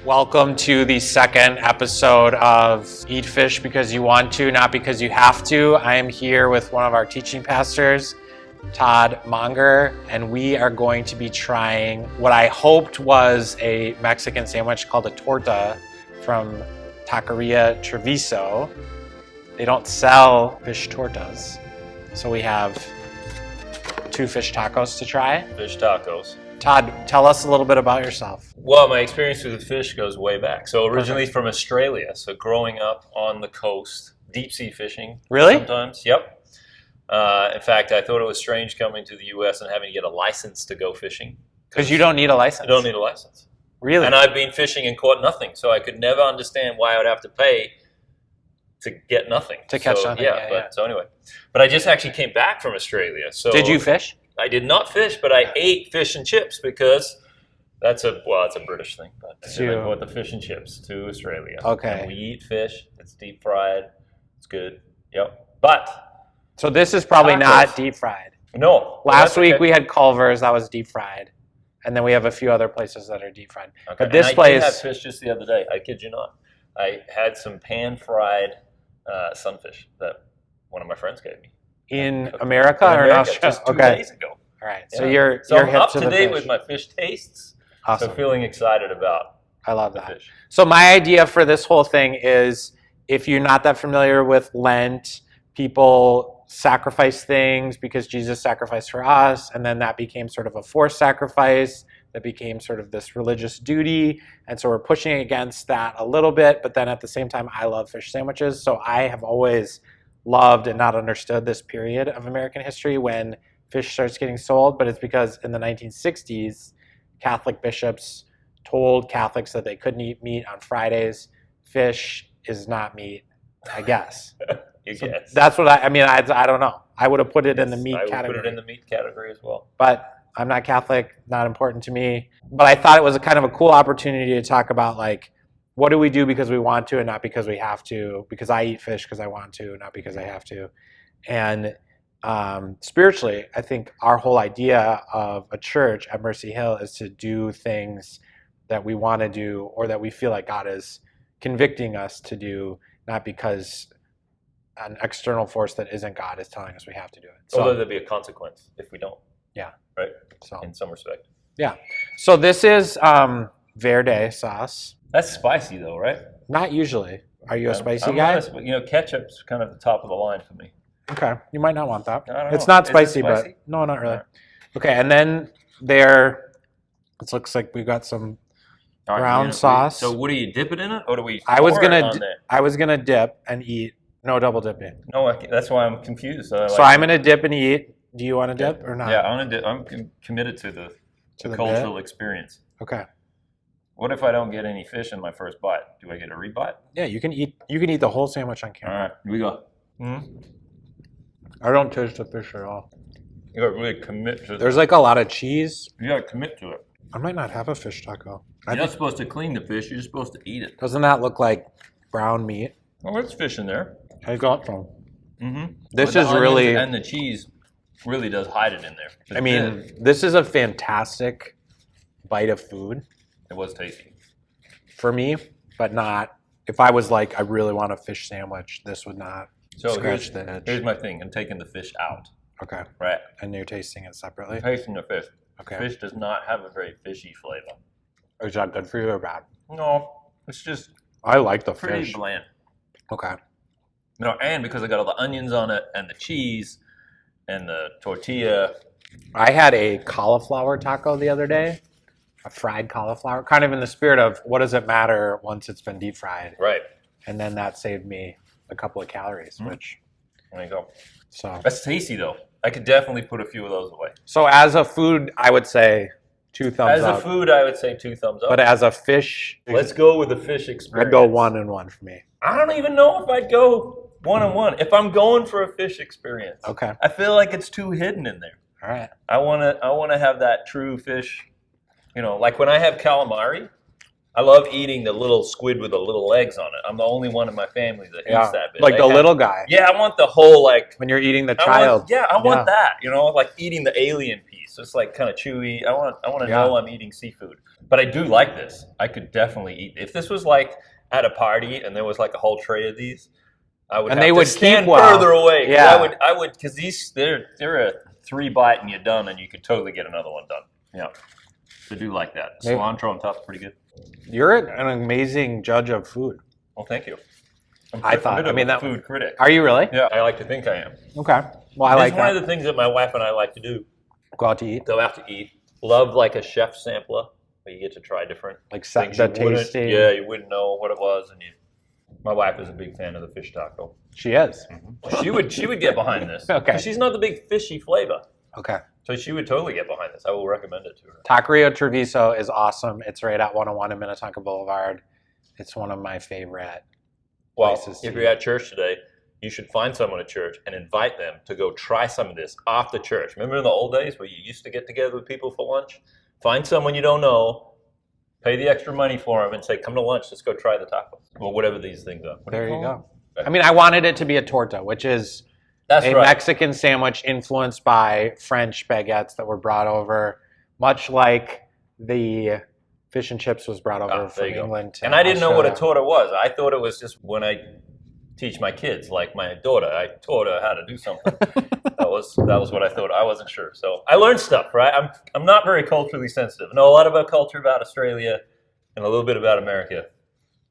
Welcome to the second episode of Eat Fish Because You Want To, Not Because You Have To. I am here with one of our teaching pastors, Todd Monger, and we are going to be trying what I hoped was a Mexican sandwich called a torta from Taqueria Treviso. They don't sell fish tortas, so we have 2 fish tacos to try. Fish tacos. Todd, tell us a little bit about yourself. Well, my experience with the fish goes way back. So originally from Australia. So growing up on the coast, deep sea fishing. Really? Sometimes, yep. In fact, I thought it was strange coming to the U.S. and having to get a license to go fishing. Because you don't need a license. You don't need a license. Really? And I've been fishing and caught nothing. So I could never understand why I would have to pay to get nothing. To catch nothing, yeah. So anyway. But I just actually came back from Australia. So Did you fish? I did not fish, but I ate fish and chips because it's a British thing. But I bought the fish and chips to Australia. Okay. And we eat fish. It's deep fried. It's good. Yep. But so this is probably tacos. Not deep fried. No. Last week we had Culver's, that was deep fried. And then we have a few other places that are deep fried. Okay. But this and place... I did have fish just the other day. I kid you not. I had some pan-fried sunfish that one of my friends gave me. In America or in Australia? Just 2 days ago. All right. Yeah. So you're I'm hip up to to the date fish. with my fish tastes. Awesome. So feeling excited about I love the that. fish. So my idea for this whole thing is, if you're not that familiar with Lent, people sacrifice things because Jesus sacrificed for us, and then that became sort of a forced sacrifice that became sort of this religious duty. And so we're pushing against that a little bit, but then at the same time, I love fish sandwiches. So I have always loved and not understood this period of American history when fish starts getting sold, but it's because in the 1960s, Catholic bishops told Catholics that they couldn't eat meat on Fridays. Fish is not meat, I guess. Guess. That's what I don't know. I would have put it in the meat category. I would put it in the meat category as well. But I'm not Catholic, not important to me. But I thought it was a kind of a cool opportunity to talk about, like, what do we do because we want to and not because we have to? Because I eat fish because I want to, not because I have to. And spiritually, I think our whole idea of a church at Mercy Hill is to do things that we want to do or that we feel like God is convicting us to do, not because an external force that isn't God is telling us we have to do it. So, although there'd be a consequence if we don't. Yeah. Right? So in some respect. Yeah. So this is verde sauce. That's spicy though, right? Not usually. Are you a spicy I'm guy? honest, but, ketchup's kind of the top of the line for me. Okay. You might not want that. I don't It's know. not Is it spicy, spicy? but no, not really. Right. Okay, and then it looks like we got some brown sauce. So what do you dip it in it, or do we? I was pour it gonna on there? I was gonna dip and eat. No double dipping. No, that's why I'm confused. So I'm gonna dip and eat. Do you want to dip or not? Yeah, I'm committed to the cultural experience. Okay. What if I don't get any fish in my first bite? Do I get a rebite? Yeah, you can eat the whole sandwich on All camera. right, here we go. I don't taste the fish at all. You got to really commit to it. There's like a lot of cheese. You got to commit to it. I might not have a fish taco. You're not supposed to clean the fish. You're supposed to eat it. Doesn't that look like brown meat? Oh, there's fish in there. I got some. Mm-hmm. This But is the really... onions and the cheese really does hide it in there. I mean, this is a fantastic bite of food. It was tasty. For me, but not... If I was like, I really want a fish sandwich, this would not scratch the edge. Here's my thing. I'm taking the fish out. Okay. Right. And you're tasting it separately? I'm tasting the fish. Okay. Fish does not have a very fishy flavor. Is that good for you or bad? No, it's just I like the pretty fish. bland. Okay. And because I got all the onions on it and the cheese and the tortilla. I had a cauliflower taco the other day. A fried cauliflower. Kind of in the spirit of, what does it matter once it's been deep fried? Right. And then that saved me a couple of calories, which... There you go. So That's tasty, though. I could definitely put a few of those away. So as a food, I would say 2 thumbs up. As a food, I would say 2 thumbs up. But as a fish... Let's go with the fish experience. I'd go 1 and 1 for me. I don't even know if I'd go 1 and 1. If I'm going for a fish experience. Okay. I feel like it's too hidden in there. All right. I wanna have that true fish. Like when I have calamari, I love eating the little squid with the little legs on it. I'm the only one in my family that eats that bit. Like the little guy. Yeah, I want the whole, like... When you're eating the child. I want that, like eating the alien piece. just like kind of chewy. I want to Yeah. know I'm eating seafood. But I do like this. I could definitely eat. If this was like at a party and there was like a whole tray of these, I would And have they to would stand keep well. further away. 'Cause Yeah. I would, because they're a 3-bite and you're done, and you could totally get another one done. Yeah. I do like that. Maybe- Cilantro on top is pretty good. You're an amazing judge of food. Well, thank you. I thought- I'm a bit I mean, of a that- food critic. Are you really? Yeah, I like to think I am. Okay. Well, I It's like one that. of the things that my wife and I like to do. Go out to eat. Go out to eat. Love like a chef sampler where you get to try different Like things. the You wouldn't- tasting. Yeah, you wouldn't know what it was, and my wife is a big fan of the fish taco. She is. She would get behind this. Okay. 'Cause she's not the big fishy flavor, Okay. so she would totally get behind this. I will recommend it to her. Taqueria Treviso is awesome. It's right at 101 in Minnetonka Boulevard. It's one of my favorite. Well, places to if you're eat. at church today, you should find someone at church and invite them to go try some of this after church. Remember in the old days where you used to get together with people for lunch? Find someone you don't know, pay the extra money for them, and say, "Come to lunch. Let's go try the tacos," or whatever these things are. What do There you call go. them? I mean, I wanted it to be a torta, which is That's a right. Mexican sandwich influenced by French baguettes that were brought over, much like the fish and chips was brought over Ah, there from you go. England to And I didn't know what a Australia. torta was. I thought it was just when I teach my kids, like my daughter, I taught her how to do something. that was what I thought. I wasn't sure. So I learned stuff, right? I'm not very culturally sensitive. I know a lot about culture, about Australia, and a little bit about America.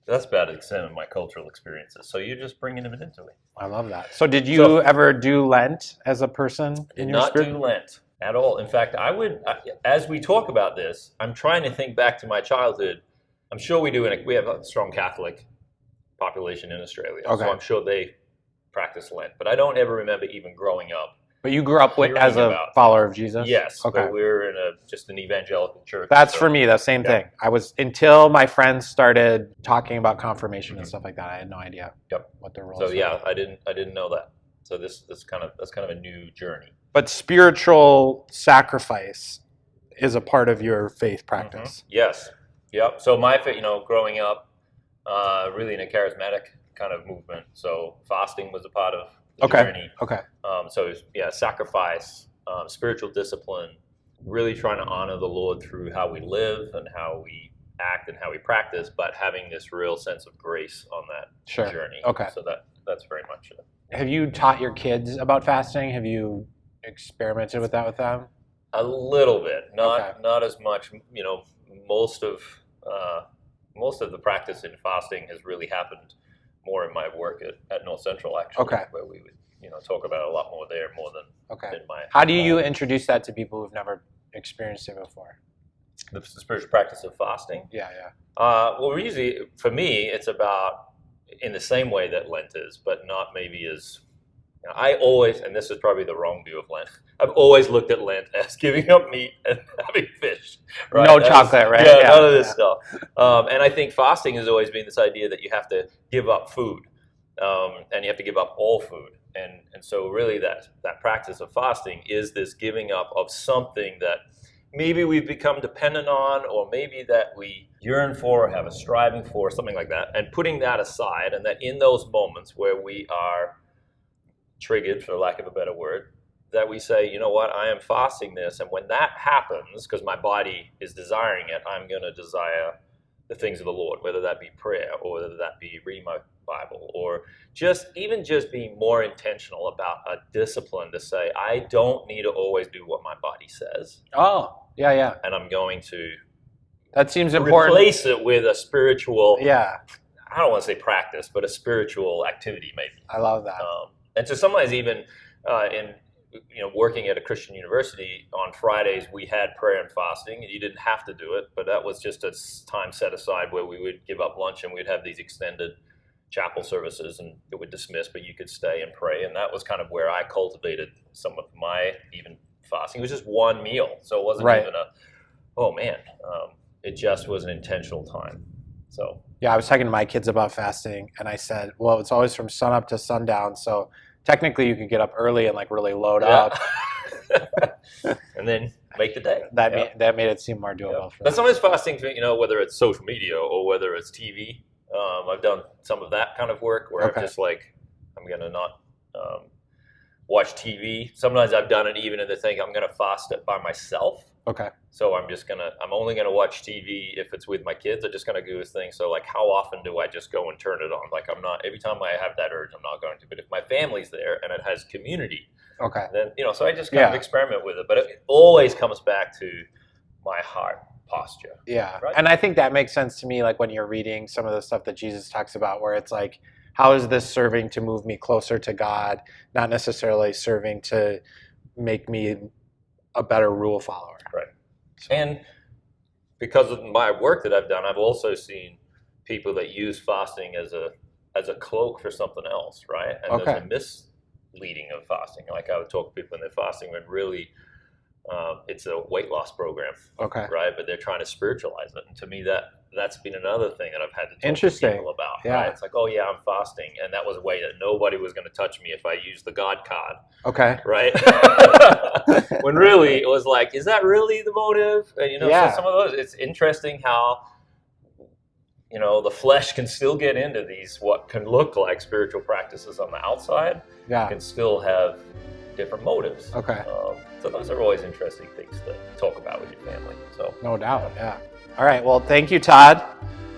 That's about the extent of my cultural experiences. So you're just bringing them into it. I love that. So did you ever do Lent as a person Did in your not spirit? do Lent at all. In fact, as we talk about this, I'm trying to think back to my childhood. I'm sure we have a strong Catholic population in Australia, Okay. so I'm sure they practice Lent. But I don't ever remember even growing up. But you grew up with, Hearing as a about- follower of Jesus? Yes, Okay. but we were in just an evangelical church. That's so- for me, the same Yeah. thing. I was, until my friends started talking about confirmation and stuff like that, I had no idea Yep. what the rules So were. yeah, I didn't know that. So that's kind of a new journey. But spiritual sacrifice is a part of your faith practice. Yes. Yep. So growing up, really in a charismatic kind of movement. So fasting was a part of the Okay. journey. Okay. Sacrifice, spiritual discipline, really trying to honor the Lord through how we live and how we act and how we practice, but having this real sense of grace on that Sure. journey. Okay. So that's very much it. Have you taught your kids about fasting? Have you experimented with that with them? A little bit, Okay. not as much. Most of the practice in fasting has really happened more in my work at North Central, actually, Okay. where we would talk about it a lot more there, more than Okay. in my. How do you introduce that to people who've never experienced it before? the spiritual practice of fasting? Yeah, yeah. Well, usually for me, it's about in the same way that Lent is, but not maybe as. I always, and this is probably the wrong view of Lent, I've always looked at Lent as giving up meat and having fish. Right? No chocolate, right? Yeah, Yeah, none of this yeah. stuff. And I think fasting has always been this idea that you have to give up food, and you have to give up all food. And so really that practice of fasting is this giving up of something that maybe we've become dependent on, or maybe that we yearn for or have a striving for, something like that, and putting that aside, and that in those moments where we are triggered, for lack of a better word, that we say, you know what, I am fasting this, and when that happens, because my body is desiring it, I'm going to desire the things of the Lord, whether that be prayer, or whether that be reading my Bible, or just being more intentional about a discipline to say, I don't need to always do what my body says, Oh, yeah, yeah. and I'm going to That seems important. replace it with a spiritual, Yeah, I don't want to say practice, but a spiritual activity maybe. I love that. And so sometimes even in working at a Christian university, on Fridays we had prayer and fasting, and you didn't have to do it, but that was just a time set aside where we would give up lunch and we'd have these extended chapel services, and it would dismiss, but you could stay and pray, and that was kind of where I cultivated some of my even fasting. It was just one meal, so it wasn't Right. even it just was an intentional time. So Yeah, I was talking to my kids about fasting, and I said, well, it's always from sunup to sundown, so technically you could get up early and like really load up. and then make the day. That made it seem more doable for But them. sometimes fasting, whether it's social media or whether it's TV, I've done some of that kind of work where Okay. I'm just like, I'm gonna not watch TV. Sometimes I've done it even in the thing I'm going to fast it by myself. Okay. So I'm only going to watch TV if it's with my kids. I'm just going to do this thing. So like, how often do I just go and turn it on? Like, every time I have that urge, I'm not going to. But if my family's there and it has community, okay, then, so I just kind of experiment with it. But it always comes back to my heart posture. Yeah. Right? And I think that makes sense to me, like when you're reading some of the stuff that Jesus talks about, where it's like, how is this serving to move me closer to God, not necessarily serving to make me a better rule follower. Right. So. And because of my work that I've done, I've also seen people that use fasting as a cloak for something else, right? And there's a misleading of fasting. Like I would talk to people when they're fasting when really it's a weight loss program, right? But they're trying to spiritualize it. And to me, that's been another thing that I've had to talk to people about. Yeah. Right? It's like, oh yeah, I'm fasting, and that was a way that nobody was going to touch me if I used the God card. Okay. Right. When really it was like, is that really the motive? And so some of those. It's interesting how the flesh can still get into these what can look like spiritual practices on the outside. Yeah. Can still have different motives. Okay. So those are always interesting things to talk about with your family. So no doubt. Yeah. All right. Well, thank you, Todd.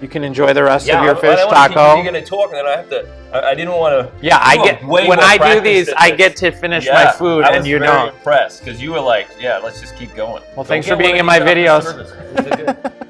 You can enjoy the rest of your fish I taco. You're going to talk, and then I have to. I didn't want to. Yeah, I get when I do these, I get to finish my food, and I was very impressed because you were like, "Yeah, let's just keep going." Well, thanks for being in my videos.